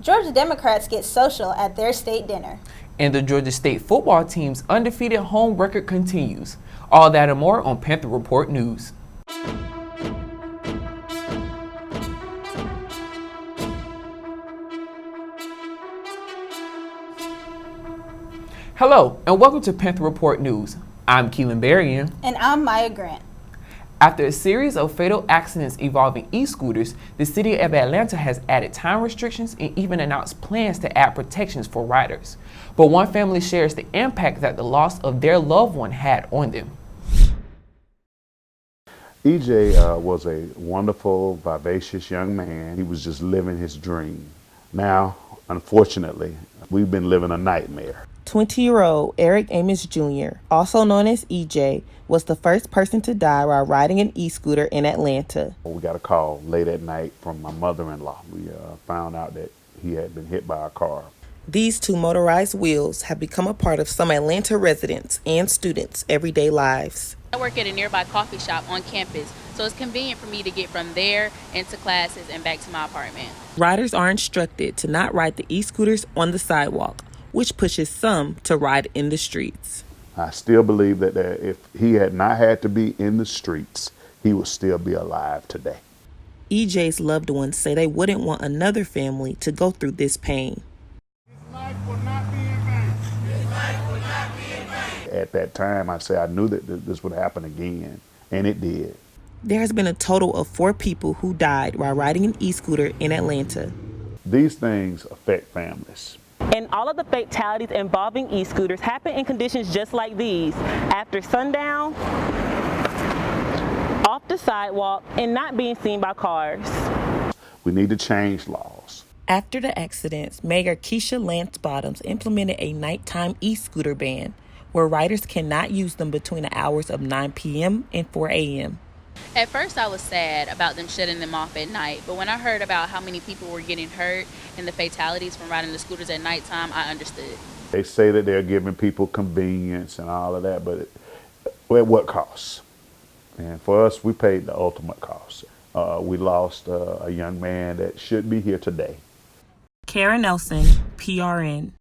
Georgia Democrats get social at their state dinner. And the Georgia State football team's undefeated home record continues. All that and more on Panther Report News. Hello, and welcome to Panther Report News. I'm Keelan Berrien. And I'm Maya Grant. After a series of fatal accidents involving e-scooters, the city of Atlanta has added time restrictions and even announced plans to add protections for riders. But one family shares the impact that the loss of their loved one had on them. EJ was a wonderful, vivacious young man. He was just living his dream. Now, unfortunately, we've been living a nightmare. 20-year-old Eric Amos Jr., also known as EJ, was the first person to die while riding an e-scooter in Atlanta. We got a call late at night from my mother-in-law. We found out that he had been hit by a car. These two motorized wheels have become a part of some Atlanta residents and students' everyday lives. I work at a nearby coffee shop on campus, so it's convenient for me to get from there into classes and back to my apartment. Riders are instructed to not ride the e-scooters on the sidewalk, which pushes some to ride in the streets. I still believe that if he had not had to be in the streets, he would still be alive today. EJ's loved ones say they wouldn't want another family to go through this pain. His life will not be in vain. His life will not be in vain. At that time, I knew that this would happen again, and it did. There has been a total of 4 people who died while riding an e-scooter in Atlanta. These things affect families. And all of the fatalities involving e-scooters happen in conditions just like these, after sundown, off the sidewalk, and not being seen by cars. We need to change laws. After the accidents, Mayor Keisha Lance Bottoms implemented a nighttime e-scooter ban, where riders cannot use them between the hours of 9 p.m. and 4 a.m. At first I was sad about them shutting them off at night, but when I heard about how many people were getting hurt and the fatalities from riding the scooters at nighttime, I understood. They say that they're giving people convenience and all of that, but at what cost? And for us, we paid the ultimate cost. We lost a young man that should be here today. Karen Nelson, PRN.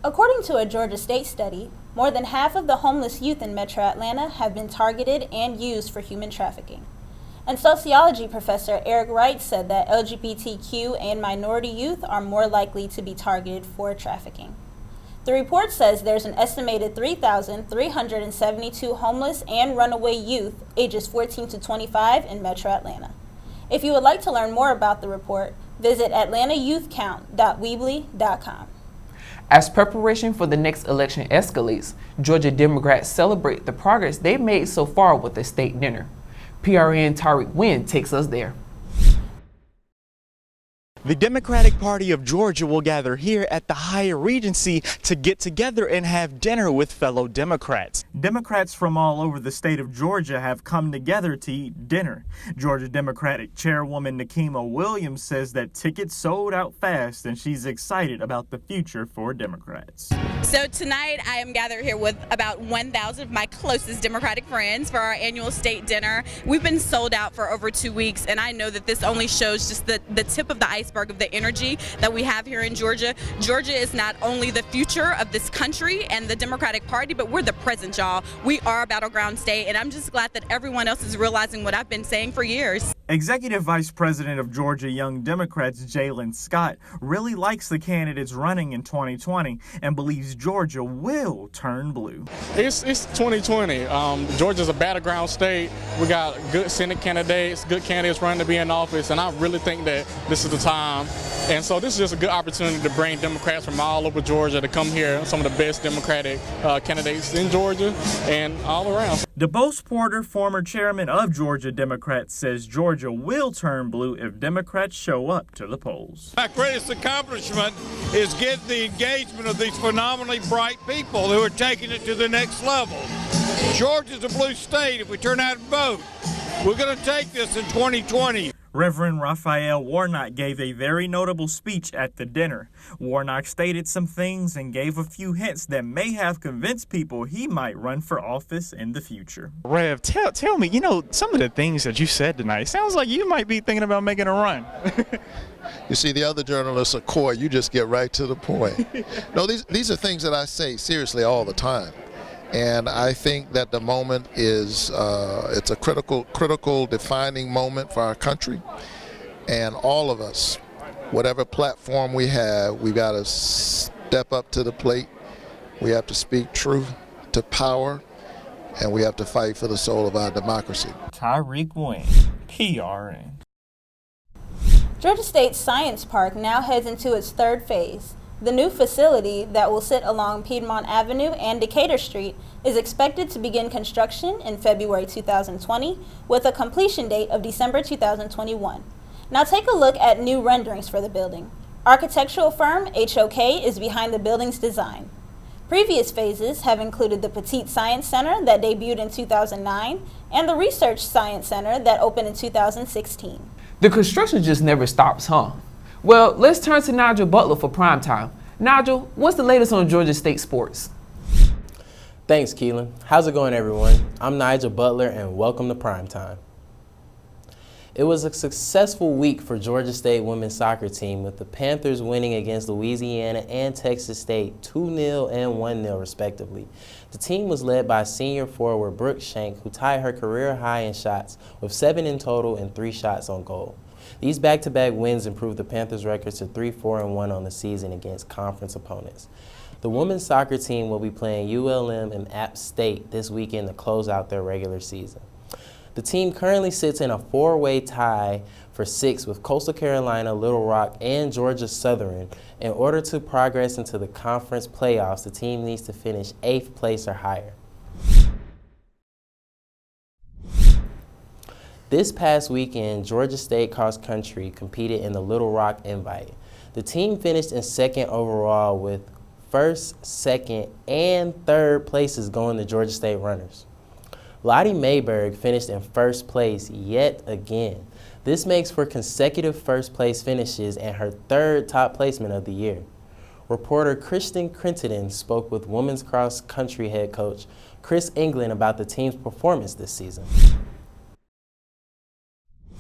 According to a Georgia State study, more than half of the homeless youth in Metro Atlanta have been targeted and used for human trafficking. And sociology professor Eric Wright said that LGBTQ and minority youth are more likely to be targeted for trafficking. The report says there's an estimated 3,372 homeless and runaway youth ages 14 to 25 in Metro Atlanta. If you would like to learn more about the report, visit atlantayouthcount.weebly.com. As preparation for the next election escalates, Georgia Democrats celebrate the progress they've made so far with the state dinner. PRN Tariq Wynn takes us there. The Democratic Party of Georgia will gather here at the Hyatt Regency to get together and have dinner with fellow Democrats. Democrats from all over the state of Georgia have come together to eat dinner. Georgia Democratic Chairwoman Nikema Williams says that tickets sold out fast and she's excited about the future for Democrats. So tonight I am gathered here with about 1,000 of my closest Democratic friends for our annual state dinner. We've been sold out for over 2 weeks, and I know that this only shows just the tip of the iceberg of the energy that we have here in Georgia. Georgia is not only the future of this country and the Democratic Party, but we're the present, y'all. We are a battleground state, and I'm just glad that everyone else is realizing what I've been saying for years. Executive Vice President of Georgia Young Democrats, Jalen Scott, really likes the candidates running in 2020 and believes Georgia will turn blue. It's 2020. Georgia's a battleground state. We got good Senate candidates, good candidates running to be in office, and I really think that this is the time. And so this is just a good opportunity to bring Democrats from all over Georgia to come here, some of the best Democratic candidates in Georgia and all around. DeBose Porter, former chairman of Georgia Democrats, says Georgia will turn blue if Democrats show up to the polls. My greatest accomplishment is getting the engagement of these phenomenally bright people who are taking it to the next level. Georgia's a blue state if we turn out and vote. We're going to take this in 2020. Reverend Raphael Warnock gave a very notable speech at the dinner. Warnock stated some things and gave a few hints that may have convinced people he might run for office in the future. Rev, tell me, some of the things that you said tonight, sounds like you might be thinking about making a run. You see, the other journalists are coy. You just get right to the point. No, these are things that I say seriously all the time. And I think that the moment is, it's a critical defining moment for our country. And all of us, whatever platform we have, we got to step up to the plate. We have to speak truth to power, and we have to fight for the soul of our democracy. Tyreek Wayne, PRN. Georgia State's Science Park now heads into its third phase. The new facility that will sit along Piedmont Avenue and Decatur Street is expected to begin construction in February 2020 with a completion date of December 2021. Now take a look at new renderings for the building. Architectural firm HOK is behind the building's design. Previous phases have included the Petite Science Center that debuted in 2009 and the Research Science Center that opened in 2016. The construction just never stops, huh? Well, let's turn to Nigel Butler for primetime. Nigel, what's the latest on Georgia State sports? Thanks, Keelan. How's it going, everyone? I'm Nigel Butler, and welcome to Primetime. It was a successful week for Georgia State women's soccer team, with the Panthers winning against Louisiana and Texas State 2-0 and 1-0 respectively. The team was led by senior forward Brooke Shank, who tied her career high in shots with 7 in total and 3 shots on goal. These back-to-back wins improved the Panthers' record to 3-4-1 on the season against conference opponents. The women's soccer team will be playing ULM and App State this weekend to close out their regular season. The team currently sits in a 4-way tie for 6th with Coastal Carolina, Little Rock, and Georgia Southern. In order to progress into the conference playoffs, the team needs to finish 8th place or higher. This past weekend, Georgia State cross country competed in the Little Rock Invite. The team finished in 2nd overall with 1st, 2nd, and 3rd places going to Georgia State runners. Lottie Mayberg finished in 1st place yet again. This makes for consecutive 1st place finishes and her 3rd top placement of the year. Reporter Kristen Crittenden spoke with women's cross country head coach Chris England about the team's performance this season.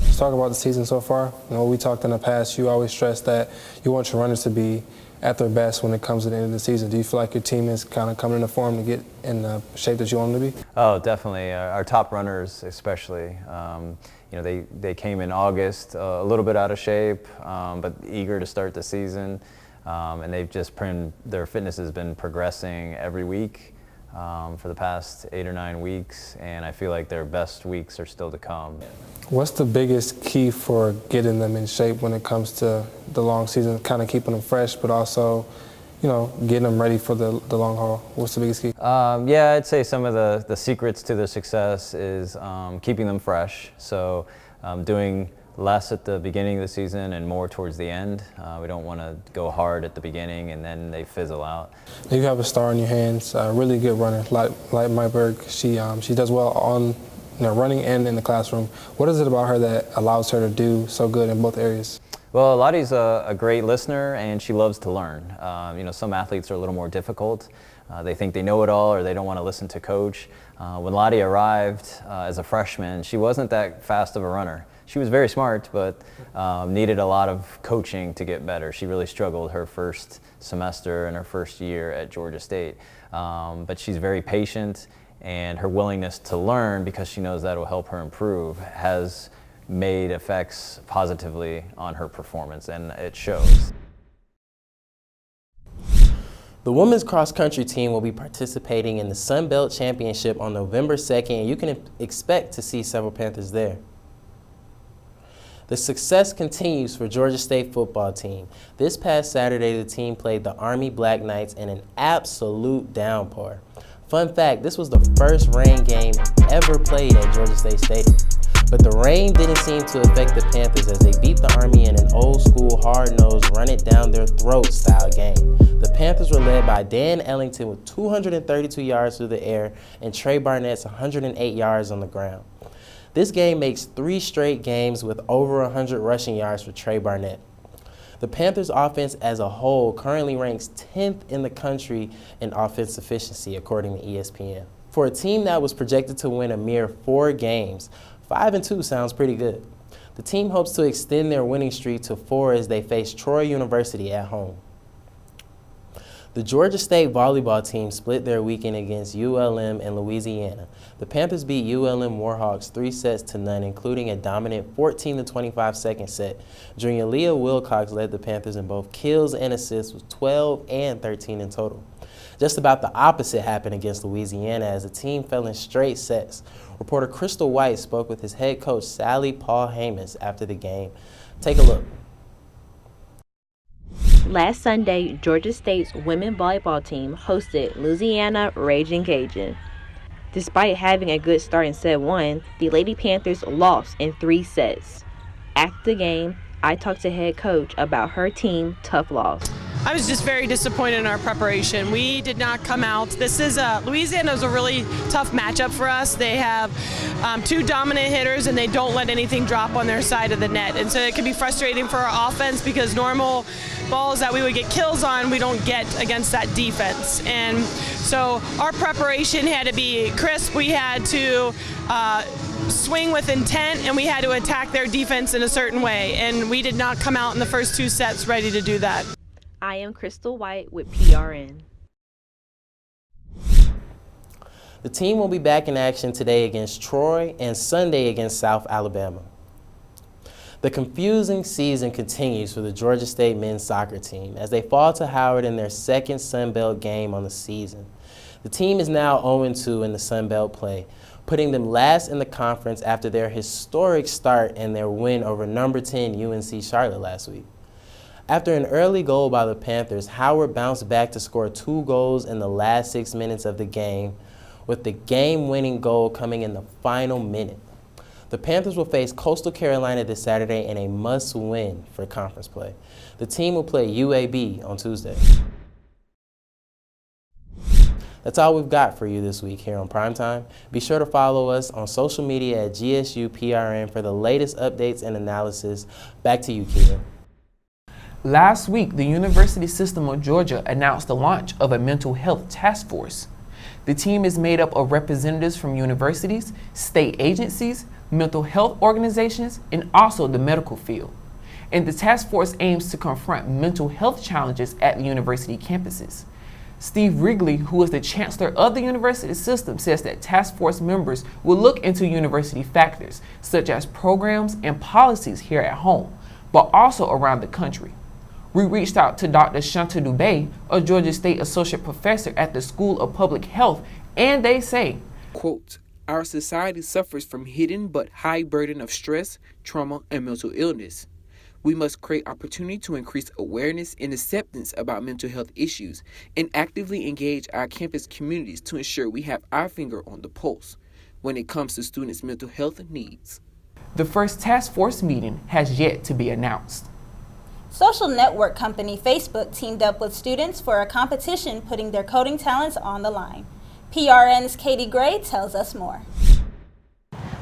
Let's talk about the season so far. We talked in the past, you always stress that you want your runners to be at their best when it comes to the end of the season. Do you feel like your team is kind of coming into form to get in the shape that you want them to be? Oh, definitely. Our top runners especially. They came in August a little bit out of shape, but eager to start the season. And they've just their fitness has been progressing every week for the past 8 or 9 weeks, and I feel like their best weeks are still to come. What's the biggest key for getting them in shape when it comes to the long season, kind of keeping them fresh, but also, getting them ready for the long haul? What's the biggest key? Yeah, I'd say some of the secrets to their success is keeping them fresh. So doing less at the beginning of the season and more towards the end. We don't want to go hard at the beginning and then they fizzle out. You have a star in your hands, a really good runner like Mayberg. She does well on running and in the classroom. What is it about her that allows her to do so good in both areas? Well, Lottie's a great listener and she loves to learn. Some athletes are a little more difficult. They think they know it all or they don't want to listen to coach. When Lottie arrived as a freshman, she wasn't that fast of a runner. She was very smart, but needed a lot of coaching to get better. She really struggled her first semester and her first year at Georgia State. But she's very patient, and her willingness to learn, because she knows that will help her improve, has made effects positively on her performance, and it shows. The women's cross-country team will be participating in the Sun Belt Championship on November 2nd, and you can expect to see several Panthers there. The success continues for Georgia State football team. This past Saturday, the team played the Army Black Knights in an absolute downpour. Fun fact, this was the first rain game ever played at Georgia State Stadium. But the rain didn't seem to affect the Panthers as they beat the Army in an old-school, hard-nosed, run-it-down-their-throat style game. The Panthers were led by Dan Ellington with 232 yards through the air and Trey Barnett's 108 yards on the ground. This game makes 3 straight games with over 100 rushing yards for Trey Barnett. The Panthers offense as a whole currently ranks 10th in the country in offense efficiency, according to ESPN. For a team that was projected to win a mere 4 games, 5-2 sounds pretty good. The team hopes to extend their winning streak to 4 as they face Troy University at home. The Georgia State volleyball team split their weekend against ULM and Louisiana. The Panthers beat ULM Warhawks 3-0, including a dominant 14-25 second set. Junior Leah Wilcox led the Panthers in both kills and assists with 12 and 13 in total. Just about the opposite happened against Louisiana as the team fell in straight sets. Reporter Crystal White spoke with his head coach Sally Paul Hamas after the game. Take a look. Last Sunday, Georgia State's women's volleyball team hosted Louisiana Raging Cajun. Despite having a good start in set 1, the Lady Panthers lost in 3 sets. After the game, I talked to head coach about her team's tough loss. I was just very disappointed in our preparation. We did not come out. Louisiana is a really tough matchup for us. They have 2 dominant hitters and they don't let anything drop on their side of the net. And so it can be frustrating for our offense because normal balls that we would get kills on, we don't get against that defense. And so our preparation had to be crisp. We had to swing with intent and we had to attack their defense in a certain way. And we did not come out in the first 2 sets ready to do that. I am Crystal White with PRN. The team will be back in action today against Troy and Sunday against South Alabama. The confusing season continues for the Georgia State men's soccer team as they fall to Howard in their second Sun Belt game on the season. The team is now 0-2 in the Sun Belt play, putting them last in the conference after their historic start and their win over number 10 UNC Charlotte last week. After an early goal by the Panthers, Howard bounced back to score 2 goals in the last 6 minutes of the game, with the game-winning goal coming in the final minute. The Panthers will face Coastal Carolina this Saturday in a must-win for conference play. The team will play UAB on Tuesday. That's all we've got for you this week here on Primetime. Be sure to follow us on social media at GSUPRN for the latest updates and analysis. Back to you, Keelan. Last week, the University System of Georgia announced the launch of a mental health task force. The team is made up of representatives from universities, state agencies, mental health organizations, and also the medical field. And the task force aims to confront mental health challenges at the university campuses. Steve Wrigley, who is the chancellor of the university system, says that task force members will look into university factors, such as programs and policies here at home, but also around the country. We reached out to Dr. Shanta Dubé, a Georgia State associate professor at the School of Public Health, and they say, quote, "Our society suffers from hidden but high burden of stress, trauma, and mental illness. We must create opportunity to increase awareness and acceptance about mental health issues and actively engage our campus communities to ensure we have our finger on the pulse when it comes to students' mental health needs." The first task force meeting has yet to be announced. Social network company Facebook teamed up with students for a competition putting their coding talents on the line. PRN's Katie Gray tells us more.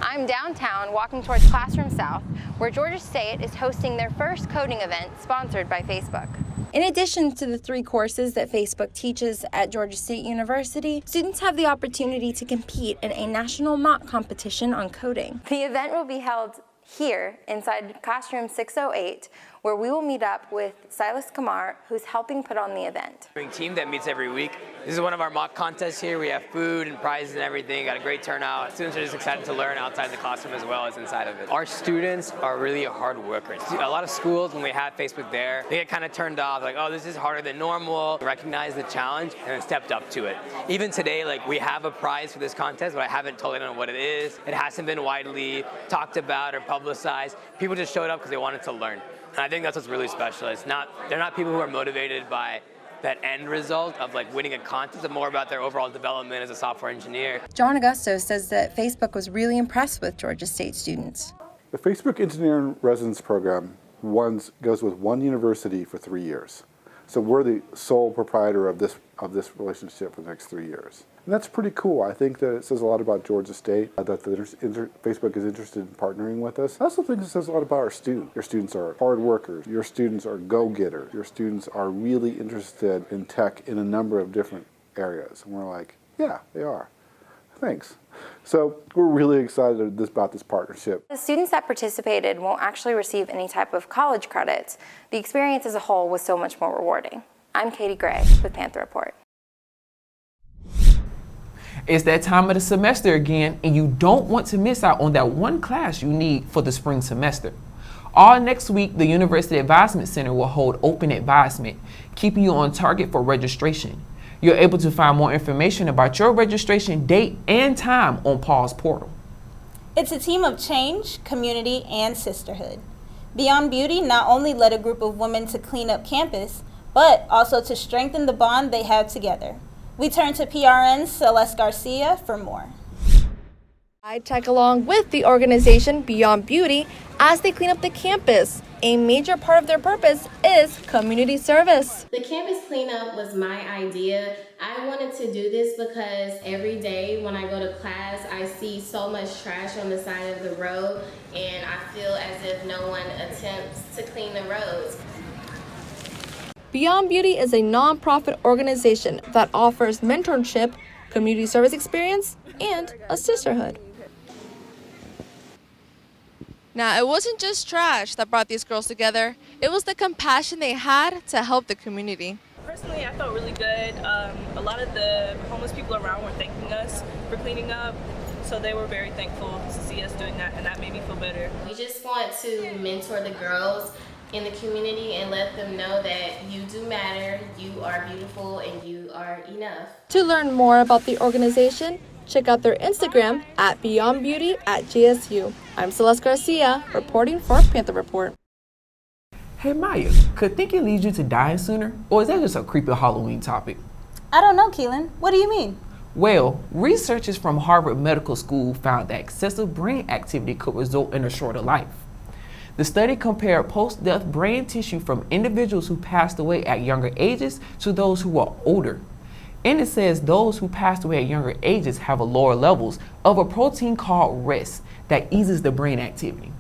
I'm downtown walking towards Classroom South, where Georgia State is hosting their first coding event sponsored by Facebook. In addition to the 3 courses that Facebook teaches at Georgia State University, students have the opportunity to compete in a national mock competition on coding. The event will be held here inside Classroom 608, where we will meet up with Silas Kamar, who's helping put on the event. Team that meets every week. This is one of our mock contests here. We have food and prizes and everything. Got a great turnout. Students are just excited to learn outside the classroom as well as inside of it. Our students are really hard workers. A lot of schools, when we have Facebook there, they get kind of turned off, like, oh, this is harder than normal. Recognize the challenge and then stepped up to it. Even today, like, we have a prize for this contest, but I haven't told anyone what it is. It hasn't been widely talked about or publicized. People just showed up because they wanted to learn. And I think that's what's really special. They're not people who are motivated by that end result of like winning a contest, but more about their overall development as a software engineer. John Augusto says that Facebook was really impressed with Georgia State students. The Facebook Engineering Residence Program goes with one university for 3 years. So we're the sole proprietor of this relationship for the next 3 years. And that's pretty cool. I think that it says a lot about Georgia State, that Facebook is interested in partnering with us. I also think it says a lot about our students. Your students are hard workers. Your students are go-getters. Your students are really interested in tech in a number of different areas. And we're like, yeah, they are. Thanks. So we're really excited about this partnership. The students that participated won't actually receive any type of college credits. The experience as a whole was so much more rewarding. I'm Katie Gray with Panther Report. It's that time of the semester again, and you don't want to miss out on that one class you need for the spring semester. All next week, the University Advisement Center will hold open advisement, keeping you on target for registration. You're able to find more information about your registration date and time on Paul's portal. It's a team of change, community, and sisterhood. Beyond Beauty not only led a group of women to clean up campus, but also to strengthen the bond they have together. We turn to PRN's Celeste Garcia for more. I tag along with the organization Beyond Beauty as they clean up the campus. A major part of their purpose is community service. The campus cleanup was my idea. I wanted to do this because every day when I go to class, I see so much trash on the side of the road, and I feel as if no one attempts to clean the roads. Beyond Beauty is a nonprofit organization that offers mentorship, community service experience, and a sisterhood. Now, it wasn't just trash that brought these girls together. It was the compassion they had to help the community. Personally, I felt really good. A lot of the homeless people around were thanking us for cleaning up, so they were very thankful to see us doing that, and that made me feel better. We just want to mentor the girls in the community and let them know that you do matter, you are beautiful, and you are enough. To learn more about the organization, check out their Instagram at Beyond Beauty at GSU. I'm Celeste Garcia, reporting for Panther Report. Hey Maya, could thinking lead you to dying sooner? Or is that just a creepy Halloween topic? I don't know, Keelan. What do you mean? Well, researchers from Harvard Medical School found that excessive brain activity could result in a shorter life. The study compared post-death brain tissue from individuals who passed away at younger ages to those who were older. And it says those who passed away at younger ages have a lower levels of a protein called REST that eases the brain activity.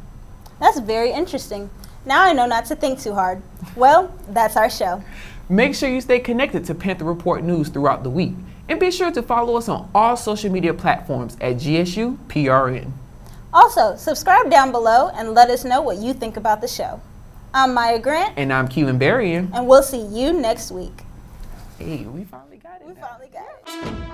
That's very interesting. Now I know not to think too hard. Well, that's our show. Make sure you stay connected to Panther Report News throughout the week. And be sure to follow us on all social media platforms at GSU PRN. Also, subscribe down below and let us know what you think about the show. I'm Maya Grant. And I'm Keelan Berrien. And we'll see you next week. Hey, we finally got it. We finally got it.